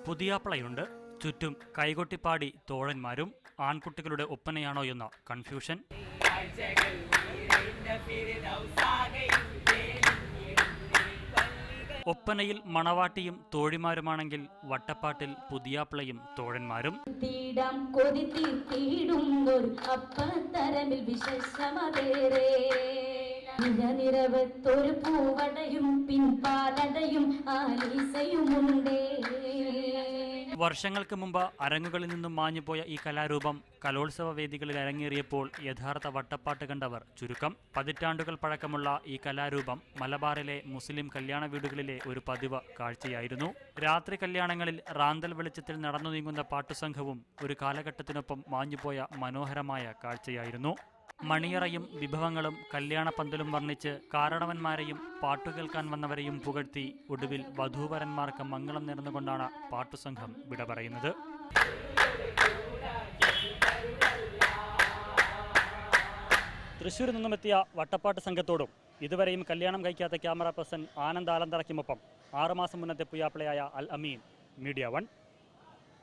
പുതിയാപ്ലയുണ്ട്. ചുറ്റും കൈകൊട്ടിപ്പാടി തോഴന്മാരും. ആൺകുട്ടികളുടെ ഒപ്പനയാണോ എന്ന കൺഫ്യൂഷൻ. ഒപ്പനയിൽ മണവാട്ടിയും തോഴിമാരുമാണെങ്കിൽ വട്ടപ്പാട്ടിൽ പുതിയാപ്ലയും തോഴന്മാരും. വർഷങ്ങൾക്ക് മുമ്പ് അരങ്ങുകളിൽ നിന്നും മാഞ്ഞുപോയ ഈ കലാരൂപം കലോത്സവ വേദികളിൽ അരങ്ങേറിയപ്പോൾ യഥാർത്ഥ വട്ടപ്പാട്ട് കണ്ടവർ ചുരുക്കം. പതിറ്റാണ്ടുകൾ പഴക്കമുള്ള ഈ കലാരൂപം മലബാറിലെ മുസ്ലിം കല്യാണ വീടുകളിലെ ഒരു പതിവ് കാഴ്ചയായിരുന്നു. രാത്രി കല്യാണങ്ങളിൽ റാന്തൽ വെളിച്ചത്തിൽ നടന്നു നീങ്ങുന്ന പാട്ടുസംഘവും ഒരു കാലഘട്ടത്തിനൊപ്പം മാഞ്ഞുപോയ മനോഹരമായ കാഴ്ചയായിരുന്നു. മണിയറയും വിഭവങ്ങളും കല്യാണ പന്തലും വർണ്ണിച്ച് കാരണവന്മാരെയും പാട്ടുകേൾക്കാൻ വന്നവരെയും പുകഴ്ത്തി ഒടുവിൽ വധൂവരന്മാർക്ക് മംഗളം നേർന്നുകൊണ്ടാണ് പാട്ടുസംഘം വിട പറയുന്നത്. തൃശ്ശൂരിൽ നിന്നുമെത്തിയ വട്ടപ്പാട്ട് സംഘത്തോടും ഇതുവരെയും കല്യാണം കഴിക്കാത്ത ക്യാമറ പേഴ്സൺ ആനന്ദ് ആലന്തറയ്ക്കുമൊപ്പം 6 മാസം മുന്നത്തെ പുയ്യാപ്പിളയായ അൽ അമീൻ, മീഡിയ 1.